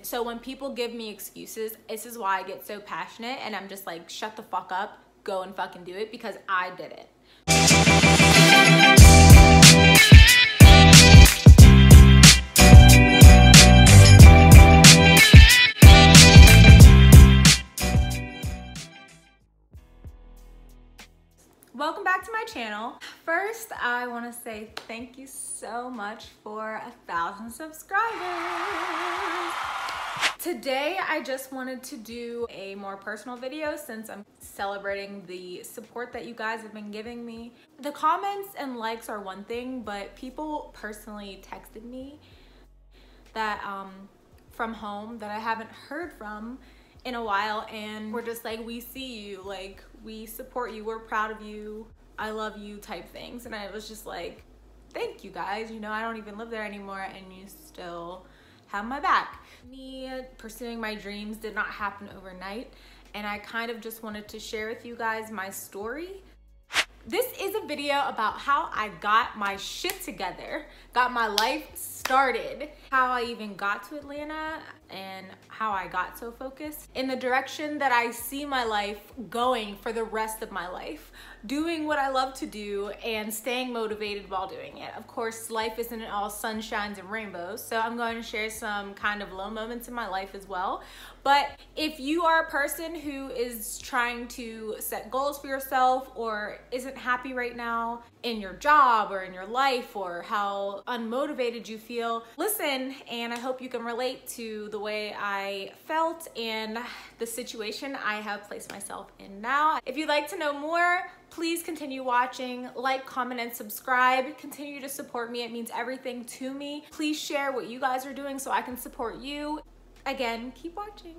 So when people give me excuses, this is why I get so passionate and I'm just like, shut the fuck up, go and fucking do it, because I did it. Welcome back to my channel. First, I want to say thank you so much for 1,000 subscribers. Today, I just wanted to do a more personal video since I'm celebrating the support that you guys have been giving me. The comments and likes are one thing, but people personally texted me that from home that I haven't heard from in a while, and we're just like, we see you, like, we support you, we're proud of you, I love you type things. And I was just like, thank you guys, you know, I don't even live there anymore and you still have my back. Me pursuing my dreams did not happen overnight, and I kind of just wanted to share with you guys my story. This is a video about how I got my shit together, got my life started, how I even got to Atlanta, and how I got so focused in the direction that I see my life going for the rest of my life, doing what I love to do and staying motivated while doing it. Of course, life isn't all sunshines and rainbows, so I'm going to share some kind of low moments in my life as well. But if you are a person who is trying to set goals for yourself or isn't happy right now in your job or in your life, or how unmotivated you feel, listen, and I hope you can relate to the way I felt and the situation I have placed myself in now. If you'd like to know more, please continue watching, like, comment, and subscribe. Continue to support me. It means everything to me. Please share what you guys are doing so I can support you. Again, keep watching.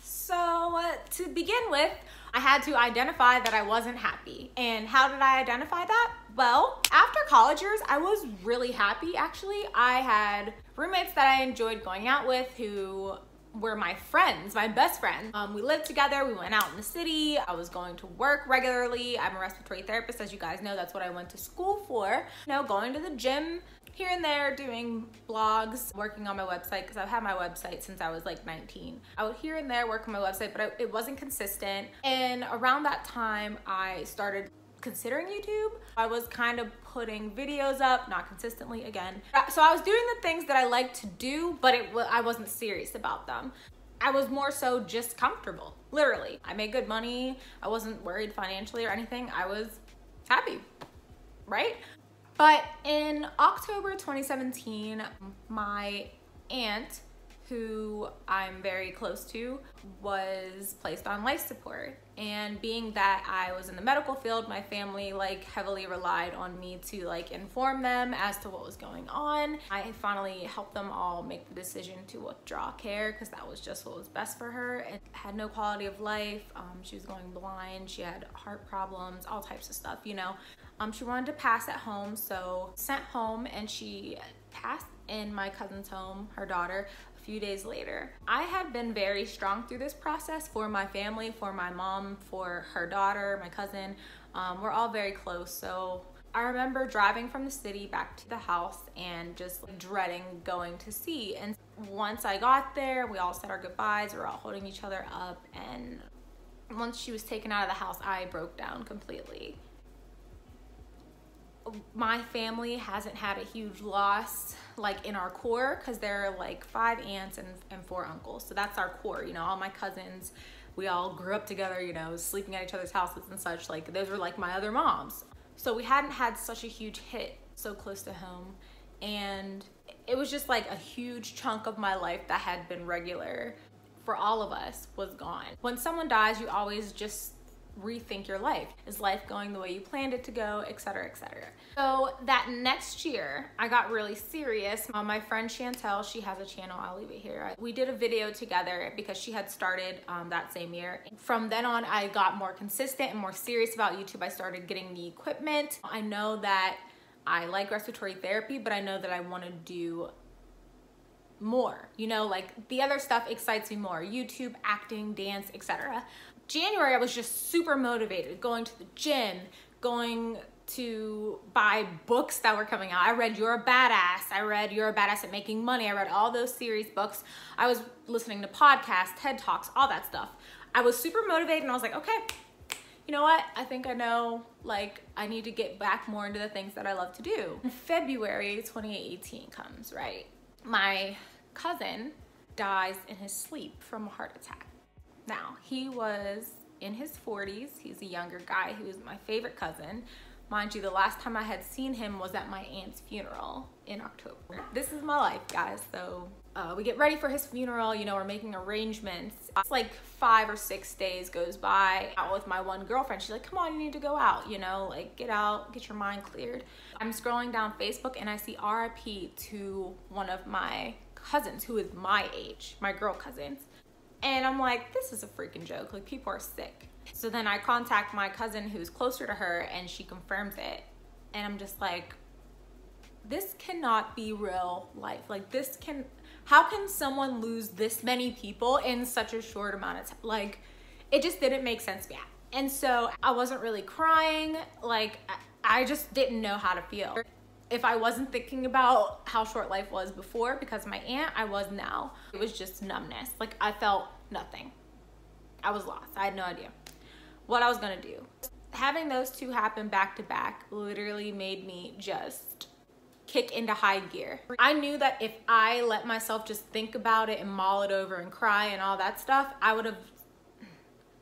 So to begin with, I had to identify that I wasn't happy. And how did I identify that? Well, after college years, I was really happy, actually. I had roommates that I enjoyed going out with who were my friends, my best friends. We lived together, we went out in the city, I was going to work regularly. I'm a respiratory therapist, as you guys know, that's what I went to school for. You know, going to the gym here and there, doing blogs, working on my website, because I've had my website since I was like 19. I would here and there work on my website, but it wasn't consistent. And around that time, I started considering YouTube. I was kind of putting videos up, not consistently again. So I was doing the things that I like to do, but I wasn't serious about them. I was more so just comfortable, literally. I made good money. I wasn't worried financially or anything. I was happy, right? But in October 2017, my aunt, who I'm very close to, was placed on life support. And being that I was in the medical field, my family like heavily relied on me to like inform them as to what was going on. I finally helped them all make the decision to withdraw care because that was just what was best for her. And had no quality of life. She was going blind. She had heart problems, all types of stuff, you know. She wanted to pass at home, so sent home, and she passed in my cousin's home, her daughter, a few days later. I had been very strong through this process for my family, for my mom, for her daughter, my cousin. We're all very close, so I remember driving from the city back to the house and just dreading going to see. And once I got there, we all said our goodbyes, we were all holding each other up, and once she was taken out of the house, I broke down completely. My family hasn't had a huge loss like in our core because there are like 5 aunts and 4 uncles, so that's our core, you know. All my cousins, we all grew up together, you know, sleeping at each other's houses and such. Like, those were like my other moms, so we hadn't had such a huge hit so close to home. And it was just like a huge chunk of my life that had been regular for all of us was gone. When someone dies, you always just rethink your life. Is life going the way you planned it to go, etc., etc. So that next year, I got really serious. My friend Chantel, she has a channel, I'll leave it here. We did a video together because she had started that same year. From then on, I got more consistent and more serious about YouTube. I started getting the equipment. I know that I like respiratory therapy, but I know that I want to do more, you know, like the other stuff excites me more: YouTube, acting, dance, etc. January, I was just super motivated, going to the gym, going to buy books that were coming out. I read You're a Badass. I read You're a Badass at Making Money. I read all those series books. I was listening to podcasts, TED Talks, all that stuff. I was super motivated and I was like, okay, you know what? I think I know, like, I need to get back more into the things that I love to do. February 2018 comes, right? My cousin dies in his sleep from a heart attack. Now, he was in his 40s. He's a younger guy. He was my favorite cousin. Mind you, the last time I had seen him was at my aunt's funeral in October. This is my life, guys. So we get ready for his funeral. You know, we're making arrangements. It's like 5 or 6 days goes by out with my one girlfriend. She's like, come on, you need to go out, you know, like get out, get your mind cleared. I'm scrolling down Facebook and I see RIP to one of my cousins who is my age, my girl cousins. And I'm like, this is a freaking joke. Like, people are sick. So then I contact my cousin who's closer to her and she confirms it. And I'm just like, this cannot be real life. Like, how can someone lose this many people in such a short amount of time? Like, it just didn't make sense to me. And so I wasn't really crying. Like, I just didn't know how to feel. If I wasn't thinking about how short life was before because of my aunt, I was now. It was just numbness. Like, I felt nothing. I was lost. I had no idea what I was gonna do. Having those two happen back to back literally made me just kick into high gear. I knew that if I let myself just think about it and mull it over and cry and all that stuff, I would have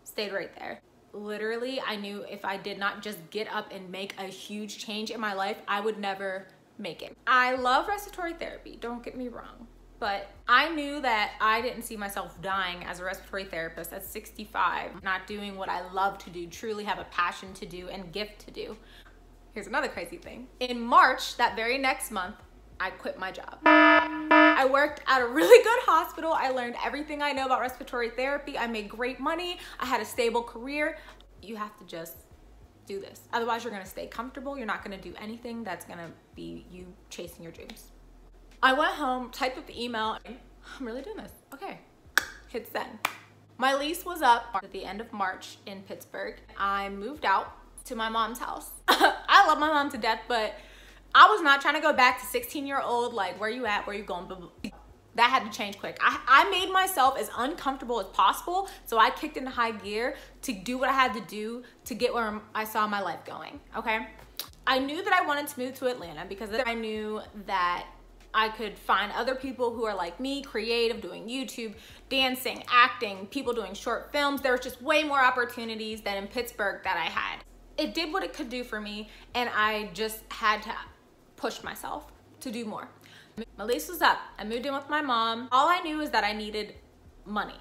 stayed right there. Literally, I knew if I did not just get up and make a huge change in my life, I would never make it. I love respiratory therapy, don't get me wrong, but I knew that I didn't see myself dying as a respiratory therapist at 65, not doing what I love to do, truly have a passion to do and gift to do. Here's another crazy thing. In March, that very next month, I quit my job. I worked at a really good hospital. I learned everything I know about respiratory therapy. I made great money. I had a stable career. You have to just do this. Otherwise, you're gonna stay comfortable. You're not gonna do anything that's gonna be you chasing your dreams. I went home, typed up the email. I'm really doing this. Okay, hit send. My lease was up at the end of March in Pittsburgh. I moved out to my mom's house. I love my mom to death, but I was not trying to go back to 16-year-old, like, where you at, where you going, that had to change quick. I made myself as uncomfortable as possible, so I kicked into high gear to do what I had to do to get where I saw my life going, okay? I knew that I wanted to move to Atlanta because I knew that I could find other people who are like me, creative, doing YouTube, dancing, acting, people doing short films. There was just way more opportunities than in Pittsburgh that I had. It did what it could do for me, and I just had to push myself to do more. My lease was up. I moved in with my mom. All I knew is that I needed money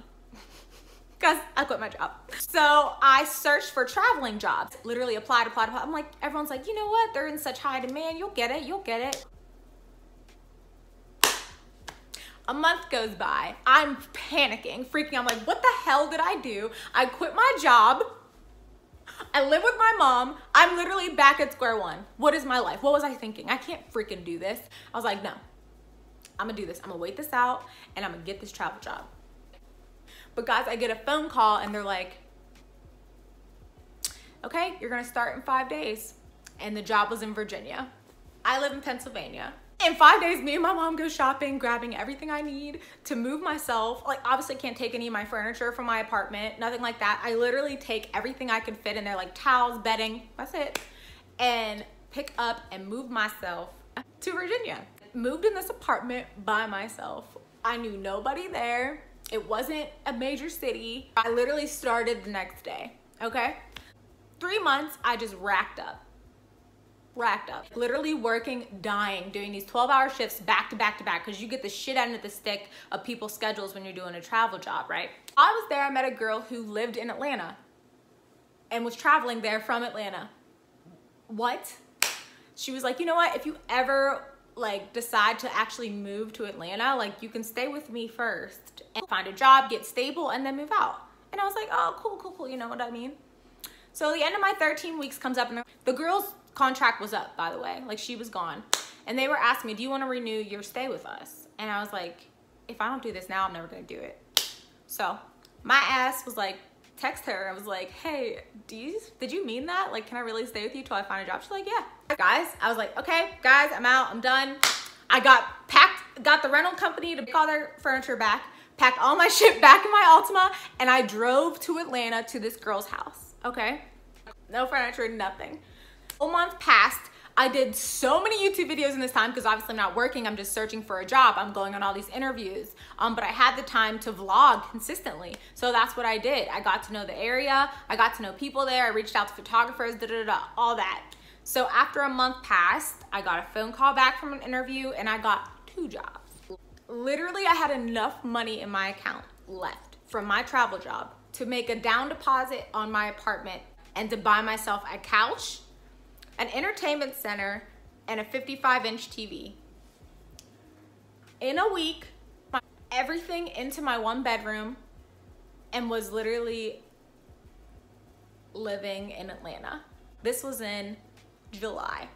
because I quit my job. So I searched for traveling jobs, literally applied. I'm like, everyone's like, you know what? They're in such high demand. You'll get it. You'll get it. A month goes by. I'm panicking, freaking. I'm like, what the hell did I do? I quit my job. I live with my mom. I'm literally back at square one. What is my life? What was I thinking? I can't freaking do this. I was like, no, I'm gonna do this. I'm gonna wait this out and I'm gonna get this travel job. But guys, I get a phone call and they're like, okay, you're gonna start in 5 days. And the job was in Virginia. I live in Pennsylvania. In 5 days, me and my mom go shopping, grabbing everything I need to move myself. Like, obviously can't take any of my furniture from my apartment, nothing like that. I literally take everything I can fit in there, like towels, bedding, that's it, and pick up and move myself to Virginia. Moved in this apartment by myself. I knew nobody there. It wasn't a major city. I literally started the next day, okay? 3 months, I just racked up, literally working, dying, doing these 12-hour shifts back to back to back, because you get the shit end of the stick of people's schedules when you're doing a travel job, right? I was there, I met a girl who lived in Atlanta and was traveling there from Atlanta. What? She was like, you know what, if you ever like decide to actually move to Atlanta, like you can stay with me first and find a job, get stable, and then move out. And I was like, oh, cool, you know what I mean? So the end of my 13 weeks comes up and the girl's contract was up, by the way, like she was gone. And they were asking me, do you want to renew your stay with us? And I was like, if I don't do this now, I'm never gonna do it. So my ass was like, text her. I was like, hey, did you mean that? Like, can I really stay with you till I find a job? She's like, yeah. Guys, I was like, okay, guys, I'm out, I'm done. I got the rental company to call their furniture back, packed all my shit back in my Altima, and I drove to Atlanta to this girl's house, okay? No furniture, nothing. A month passed. I did so many YouTube videos in this time because obviously I'm not working, I'm just searching for a job. I'm going on all these interviews, but I had the time to vlog consistently. So that's what I did. I got to know the area, I got to know people there, I reached out to photographers, all that. So after a month passed, I got a phone call back from an interview and I got 2 jobs. Literally, I had enough money in my account left from my travel job to make a down deposit on my apartment and to buy myself a couch, an entertainment center, and a 55-inch TV. In a week, everything into my 1 bedroom and was literally living in Atlanta. This was in July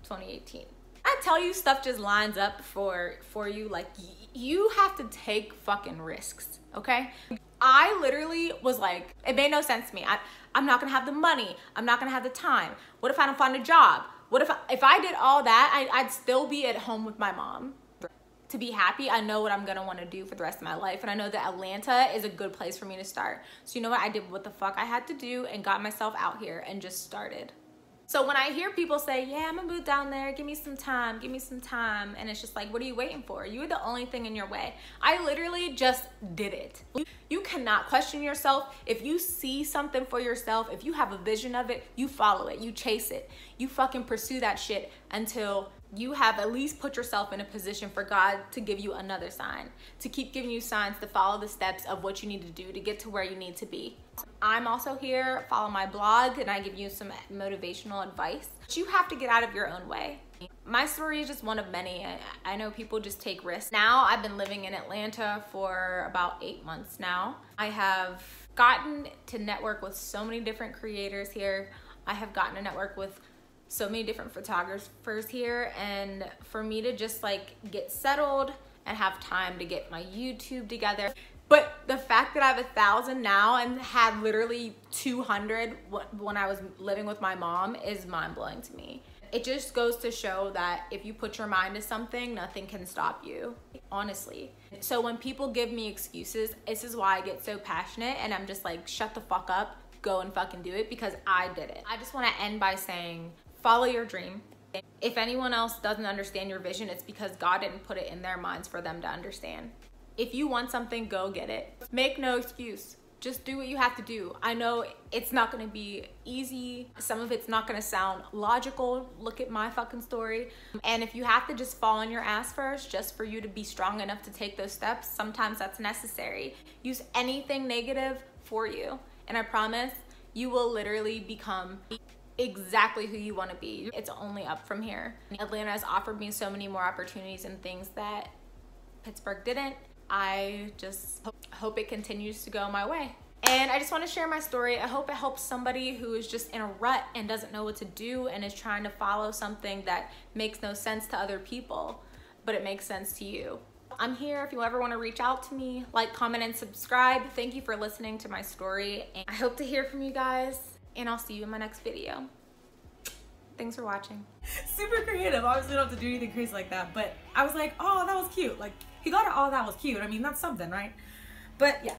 2018. I tell you, stuff just lines up for you. Like, you have to take fucking risks, okay? I literally was like, it made no sense to me. I'm not gonna have the money. I'm not gonna have the time. What if I don't find a job? What if I did all that, I'd still be at home with my mom. To be happy, I know what I'm gonna wanna do for the rest of my life, and I know that Atlanta is a good place for me to start. So you know what? I did what the fuck I had to do and got myself out here and just started. So when I hear people say, yeah, I'm gonna move down there, give me some time, and it's just like, what are you waiting for? You were the only thing in your way. I literally just did it. You cannot question yourself. If you see something for yourself, if you have a vision of it, you follow it, you chase it. You fucking pursue that shit until you have at least put yourself in a position for God to give you another sign, to keep giving you signs to follow the steps of what you need to do to get to where you need to be. I'm also here, follow my blog, and I give you some motivational advice. But you have to get out of your own way. My story is just one of many. I know people just take risks. Now I've been living in Atlanta for about 8 months now. I have gotten to network with so many different creators here. I have gotten to network with so many different photographers here, and for me to just like get settled and have time to get my YouTube together. But the fact that I have 1,000 now and had literally 200 when I was living with my mom is mind-blowing to me. It just goes to show that if you put your mind to something, nothing can stop you, honestly. So when people give me excuses, this is why I get so passionate and I'm just like, shut the fuck up, go and fucking do it, because I did it. I just want to end by saying, follow your dream. If anyone else doesn't understand your vision, it's because God didn't put it in their minds for them to understand. If you want something, go get it. Make no excuse. Just do what you have to do. I know it's not gonna be easy. Some of it's not gonna sound logical. Look at my fucking story. And if you have to just fall on your ass first just for you to be strong enough to take those steps, sometimes that's necessary. Use anything negative for you. And I promise you will literally become exactly who you want to be. It's only up from here. Atlanta has offered me so many more opportunities and things that Pittsburgh didn't. I just hope it continues to go my way. And I just want to share my story. I hope it helps somebody who is just in a rut and doesn't know what to do and is trying to follow something that makes no sense to other people, but it makes sense to you. I'm here if you ever want to reach out to me. Like, comment, and subscribe. Thank you for listening to my story. And I hope to hear from you guys, and I'll see you in my next video. Thanks for watching. Super creative. Obviously don't have to do anything crazy like that, but I was like, oh, that was cute. Like, he got it, oh, that was cute. I mean, that's something, right? But yeah.